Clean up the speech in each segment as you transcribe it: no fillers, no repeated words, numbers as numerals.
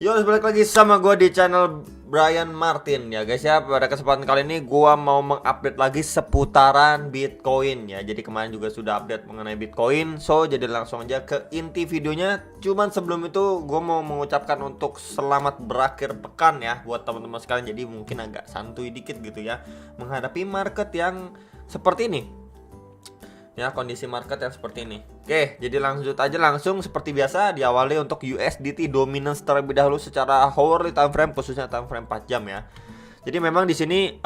Yo, balik lagi sama gue di channel Brian Martin ya guys ya. Pada kesempatan kali ini gue mau mengupdate lagi seputaran Bitcoin ya. Jadi kemarin juga sudah update mengenai Bitcoin. So jadi langsung aja ke inti videonya. Cuman sebelum itu gue mau mengucapkan untuk selamat berakhir pekan ya buat teman-teman sekalian. Jadi mungkin agak santuy dikit gitu ya menghadapi market yang seperti ini. Ya, kondisi market yang seperti ini. Oke, jadi langsung seperti biasa diawali untuk USDT dominance terlebih dahulu secara hourly time frame, khususnya time frame 4 jam ya. Jadi memang di sini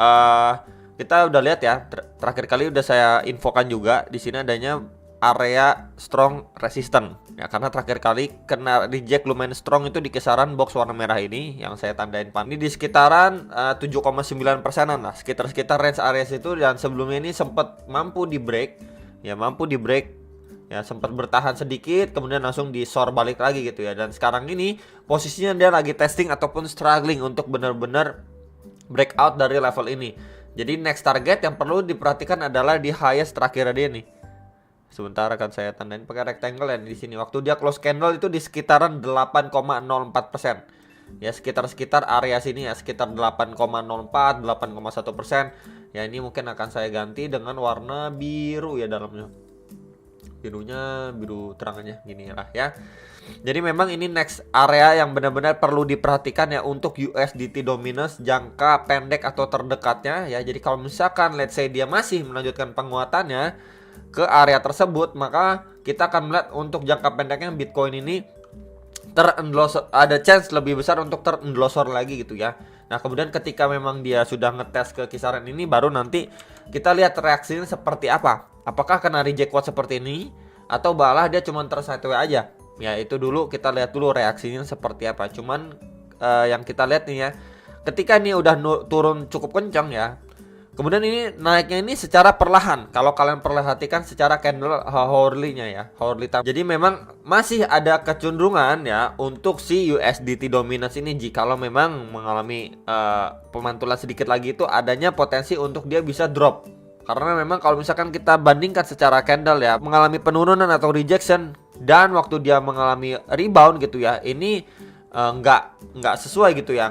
kita udah lihat ya, terakhir kali udah saya infokan juga di sini adanya area strong resistance ya, karena terakhir kali kena reject lumayan strong itu di kisaran box warna merah ini yang saya tandain pan. Ini di sekitaran 7,9%an lah, sekitar range area itu, dan sebelumnya ini sempat mampu di break ya, sempat bertahan sedikit kemudian langsung disor balik lagi gitu ya. Dan sekarang ini posisinya dia lagi testing ataupun struggling untuk benar-benar breakout dari level ini. Jadi next target yang perlu diperhatikan adalah di highest terakhir dia nih. Sebentar akan saya tandain pakai rectangle ya di sini. Waktu dia close candle itu di sekitaran 8,04%. Ya, sekitar area sini ya, sekitar 8,04, 8,1%. Ya, ini mungkin akan saya ganti dengan warna biru ya dalamnya. Birunya biru terangannya gini lah ya. Jadi memang ini next area yang benar-benar perlu diperhatikan ya untuk USDT dominance jangka pendek atau terdekatnya ya. Jadi kalau misalkan let's say dia masih melanjutkan penguatannya ke area tersebut, maka kita akan melihat untuk jangka pendeknya Bitcoin ini ada chance lebih besar untuk terendelosor lagi gitu ya. Nah, kemudian ketika memang dia sudah ngetes ke kisaran ini, baru nanti kita lihat reaksinya seperti apa. Apakah kena reject kuat seperti ini atau malah dia cuma tersideways aja. Ya, itu dulu kita lihat dulu reaksinya seperti apa. Cuman yang kita lihat nih ya, ketika ini udah turun cukup kencang ya, kemudian ini naiknya ini secara perlahan. Kalau kalian perhatikan secara candle hourly-nya ya, hourly time. Jadi memang masih ada kecenderungan ya untuk si USDT dominance ini, jikalau memang mengalami pemantulan sedikit lagi, itu adanya potensi untuk dia bisa drop. Karena memang kalau misalkan kita bandingkan secara candle ya, mengalami penurunan atau rejection dan waktu dia mengalami rebound gitu ya, ini nggak sesuai gitu ya,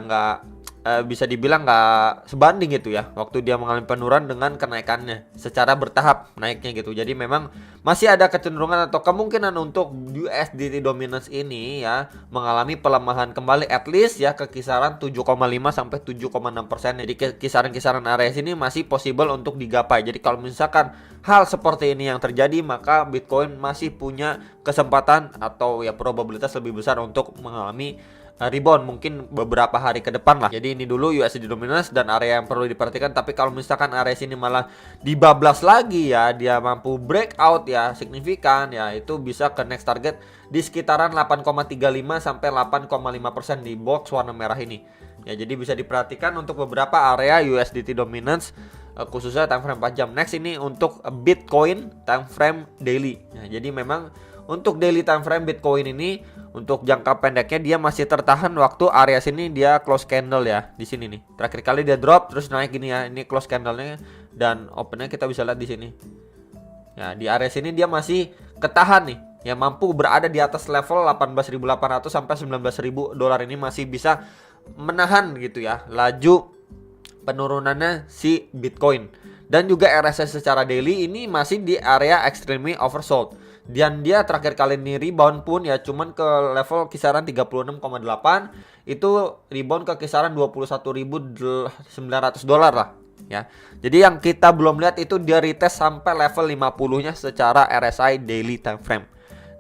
bisa dibilang nggak sebanding gitu ya waktu dia mengalami penurunan dengan kenaikannya secara bertahap naiknya gitu. Jadi memang masih ada kecenderungan atau kemungkinan untuk USDT dominance ini ya mengalami pelemahan kembali at least ya ke kisaran 7,5 sampai 7,6%. Jadi kisaran-kisaran area sini masih possible untuk digapai. Jadi kalau misalkan hal seperti ini yang terjadi, maka Bitcoin masih punya kesempatan atau ya probabilitas lebih besar untuk mengalami rebound mungkin beberapa hari ke depan lah. Jadi ini dulu USD dominance dan area yang perlu diperhatikan. Tapi kalau misalkan area sini malah dibablas lagi ya, dia mampu breakout ya signifikan ya, itu bisa ke next target di sekitaran 8,35 sampai 8,5% di box warna merah ini. Ya, jadi bisa diperhatikan untuk beberapa area USDT dominance khususnya time frame 4 jam. Next ini untuk Bitcoin time frame daily. Nah, jadi memang untuk daily time frame Bitcoin ini untuk jangka pendeknya dia masih tertahan waktu area sini dia close candle ya di sini nih. Terakhir kali dia drop terus naik gini ya. Ini close candlenya dan opennya kita bisa lihat di sini. Ya, di area sini dia masih ketahan nih. Ya, mampu berada di atas level 18.800 sampai 19.000 dolar ini, masih bisa menahan gitu ya laju penurunannya si Bitcoin. Dan juga RSI secara daily ini masih di area extremely oversold. Dan dia terakhir kali ini rebound pun ya cuman ke level kisaran 36,8. Itu rebound ke kisaran 21.900 dolar lah ya. Jadi yang kita belum lihat itu dia retest sampai level 50-nya secara RSI daily time frame.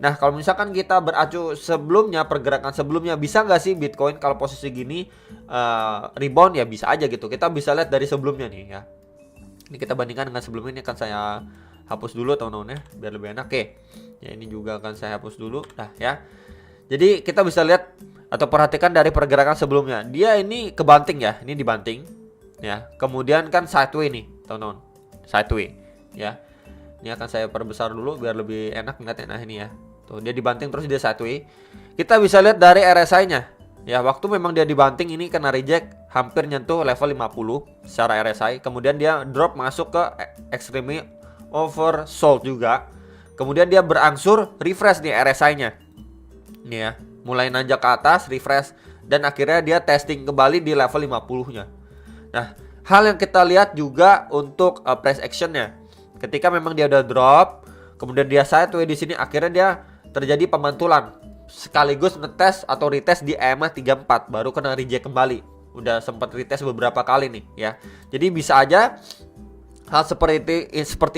Nah, kalau misalkan kita beracu sebelumnya, pergerakan sebelumnya, bisa nggak sih Bitcoin kalau posisi gini rebound? Ya bisa aja gitu. Kita bisa lihat dari sebelumnya nih ya. Ini kita bandingkan dengan sebelumnya. Ini akan saya hapus dulu teman-teman ya biar lebih enak. Oke. Ya, ini juga akan saya hapus dulu. Nah ya. Jadi kita bisa lihat atau perhatikan dari pergerakan sebelumnya. Dia ini kebanting ya. Ini dibanting ya. Kemudian kan sideways nih teman-teman. Sideways ya. Ini akan saya perbesar dulu biar lebih enak ngeliatnya. Nah ini ya. Tuh, dia dibanting terus dia sideways. Kita bisa lihat dari RSI-nya. Ya, waktu memang dia dibanting ini kena reject hampir nyentuh level 50 secara RSI. Kemudian dia drop masuk ke extremely oversold juga. Kemudian dia berangsur refresh nih RSI-nya. Nih ya, mulai nanjak ke atas, refresh dan akhirnya dia testing kembali di level 50-nya. Nah, hal yang kita lihat juga untuk price actionnya. Ketika memang dia udah drop, kemudian dia sideways di sini, akhirnya dia terjadi pemantulan sekaligus ngetes atau retest di EMA 34, baru kena reject kembali. Udah sempat retest beberapa kali nih ya. Jadi bisa aja hal seperti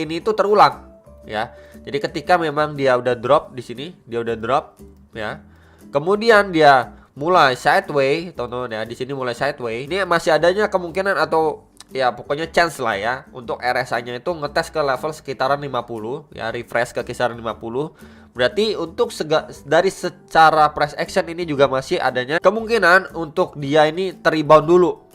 ini itu terulang ya. Jadi ketika memang dia udah drop di sini, dia udah drop ya. Kemudian dia mulai sideways, teman-teman ya. Di sini mulai sideways. Ini masih adanya kemungkinan atau ya pokoknya chance lah ya untuk RSI-nya itu ngetes ke level sekitaran 50 ya, refresh ke kisaran 50. Berarti untuk dari secara price action ini juga masih adanya kemungkinan untuk dia ini terrebound dulu.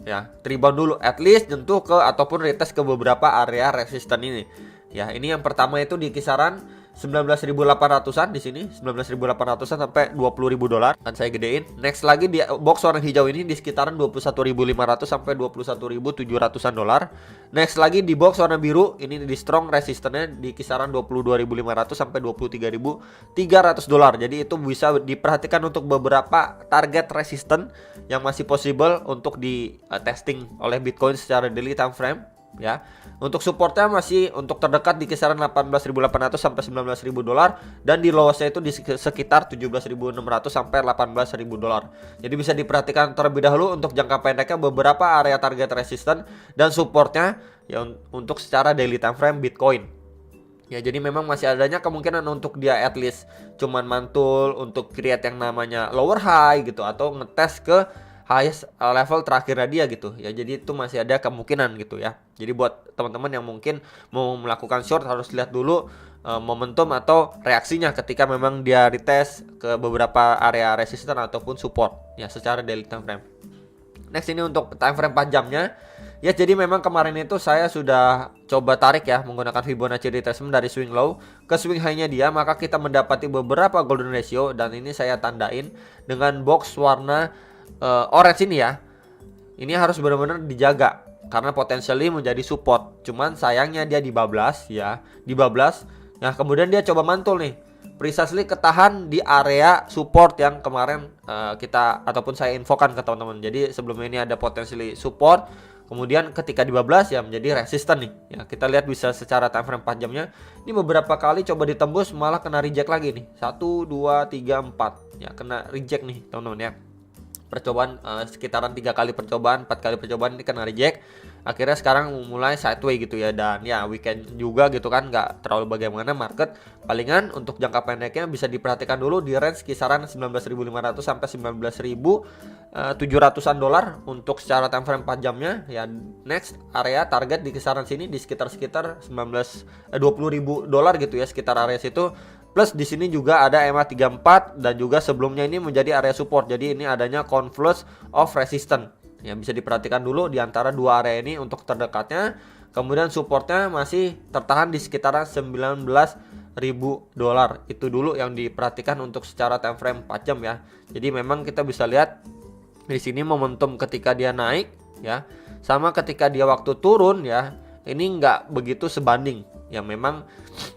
Ya, terrebound dulu at least nyentuh ke ataupun retest ke beberapa area resisten ini. Ya, ini yang pertama itu di kisaran 19.800-an di sini, 19.800-an sampai 20.000 dolar. Kan saya gedein. Next lagi di box warna hijau ini di sekitaran 21.500 sampai 21.700-an dolar. Next lagi di box warna biru ini di strong resistannya di kisaran 22.500 sampai 23.300 dolar. Jadi itu bisa diperhatikan untuk beberapa target resisten yang masih possible untuk di testing oleh Bitcoin secara daily time frame ya. Untuk supportnya masih untuk terdekat di kisaran 18.800 sampai 19.000 dolar, dan di lowestnya itu di sekitar 17.600 sampai 18.000 dolar. Jadi bisa diperhatikan terlebih dahulu untuk jangka pendeknya beberapa area target resisten dan supportnya ya untuk secara daily time frame Bitcoin. Ya, jadi memang masih adanya kemungkinan untuk dia at least cuman mantul untuk create yang namanya lower high gitu, atau ngetes ke highest level terakhirnya dia gitu ya. Jadi itu masih ada kemungkinan gitu ya. Jadi buat teman-teman yang mungkin mau melakukan short harus lihat dulu momentum atau reaksinya ketika memang dia retest ke beberapa area resisten ataupun support ya secara daily time frame. Next ini untuk time frame 4 jamnya. Ya, jadi memang kemarin itu saya sudah coba tarik ya menggunakan Fibonacci retracement dari swing low ke swing high-nya dia, maka kita mendapati beberapa golden ratio, dan ini saya tandain dengan box warna orange ini ya. Ini harus benar-benar dijaga karena potensially menjadi support. Cuman sayangnya dia dibablas ya, dibablas. Nah, kemudian dia coba mantul nih. Precisely ketahan di area support yang kemarin kita ataupun saya infokan ke teman-teman. Jadi sebelumnya ini ada potensially support, kemudian ketika dibablas ya menjadi resisten nih. Ya, kita lihat bisa secara time frame 4 jamnya. Ini beberapa kali coba ditembus malah kena reject lagi nih. 1 2 3 4. Ya, kena reject nih, teman-teman ya. Percobaan sekitaran 3 kali percobaan, 4 kali percobaan ini kena reject. Akhirnya sekarang mulai sideways gitu ya. Dan ya weekend juga gitu kan, nggak terlalu bagaimana market. Palingan untuk jangka pendeknya bisa diperhatikan dulu di range kisaran 19.500 sampai 19.700-an dolar untuk secara time frame 4 jamnya ya. Next area target di kisaran sini di sekitar 20.000 dolar gitu ya, sekitar area situ. Plus di sini juga ada EMA 34 dan juga sebelumnya ini menjadi area support. Jadi ini adanya confluence of resistance. Ya, bisa diperhatikan dulu di antara dua area ini untuk terdekatnya. Kemudian supportnya masih tertahan di sekitaran 19.000 dolar. Itu dulu yang diperhatikan untuk secara time frame 4 jam ya. Jadi memang kita bisa lihat di sini momentum ketika dia naik ya, sama ketika dia waktu turun ya, ini nggak begitu sebanding. Ya, memang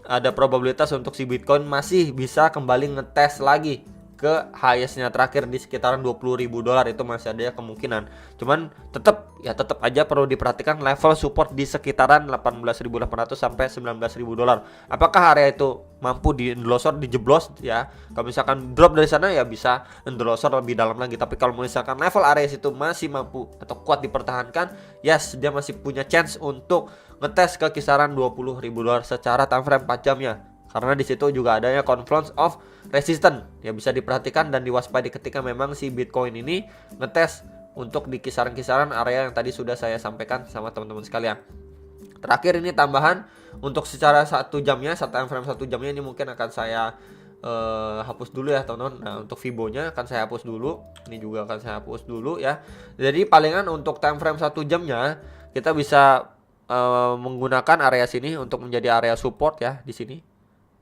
ada probabilitas untuk si Bitcoin masih bisa kembali ngetes lagi ke highest-nya terakhir di sekitaran 20.000 dolar, itu masih ada kemungkinan. Cuman tetap aja perlu diperhatikan level support di sekitaran 18.800 sampai 19.000 dolar. Apakah area itu mampu dijeblos ya? Kalau misalkan drop dari sana ya bisa endelosor lebih dalam lagi. Tapi kalau misalkan level area itu masih mampu atau kuat dipertahankan, yes, dia masih punya chance untuk ngetes ke kisaran 20.000 dolar secara time frame 4 jamnya. Karena di situ juga adanya confluence of resistance ya, bisa diperhatikan dan diwaspadai ketika memang si Bitcoin ini ngetes untuk di kisaran-kisaran area yang tadi sudah saya sampaikan sama teman-teman sekalian. Terakhir ini tambahan untuk secara 1 jamnya, time frame 1 jamnya ini mungkin akan saya hapus dulu ya teman-teman. Nah, untuk Fibonya akan saya hapus dulu. Ini juga akan saya hapus dulu ya. Jadi palingan untuk time frame 1 jamnya kita bisa menggunakan area sini untuk menjadi area support ya di sini.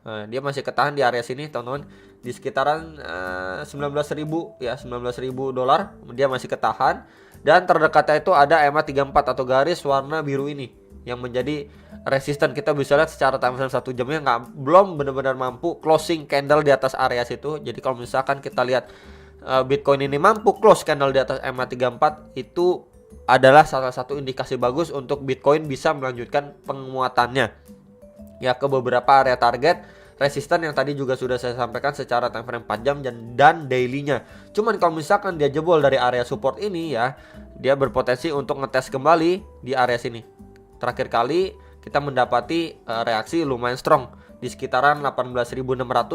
Nah, dia masih ketahan di area sini teman-teman di sekitaran 19.000 ya, 19.000 dolar dia masih ketahan, dan terdekatnya itu ada EMA 34 atau garis warna biru ini yang menjadi resisten. Kita bisa lihat secara time frame 1 jamnya belum benar-benar mampu closing candle di atas area situ. Jadi kalau misalkan kita lihat Bitcoin ini mampu close candle di atas MA34, itu adalah salah satu indikasi bagus untuk Bitcoin bisa melanjutkan penguatannya ya ke beberapa area target resisten yang tadi juga sudah saya sampaikan secara time frame 4 jam dan dailynya. Cuman kalau misalkan dia jebol dari area support ini ya, dia berpotensi untuk ngetes kembali di area sini. Terakhir kali kita mendapati reaksi lumayan strong di sekitaran 18.600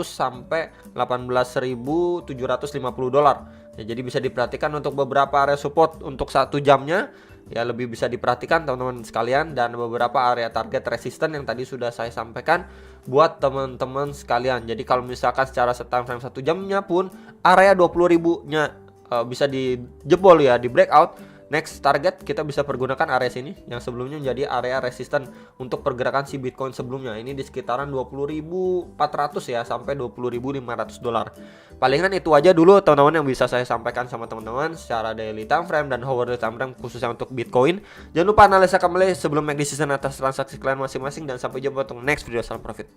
sampai 18.750 dolar. Ya, jadi bisa diperhatikan untuk beberapa area support untuk 1 jamnya ya, lebih bisa diperhatikan teman-teman sekalian, dan beberapa area target resisten yang tadi sudah saya sampaikan buat teman-teman sekalian. Jadi kalau misalkan secara time frame 1 jamnya pun area 20.000-nya bisa dijebol ya, di breakout. Next target kita bisa pergunakan area sini yang sebelumnya menjadi area resisten untuk pergerakan si Bitcoin sebelumnya. Ini di sekitaran 20.400 ya sampai 20.500 dolar. Palingan itu aja dulu teman-teman yang bisa saya sampaikan sama teman-teman secara daily time frame dan hourly time frame khususnya untuk Bitcoin. Jangan lupa analisa kembali sebelum make decision atas transaksi kalian masing-masing, dan sampai jumpa untuk next video. Salam profit.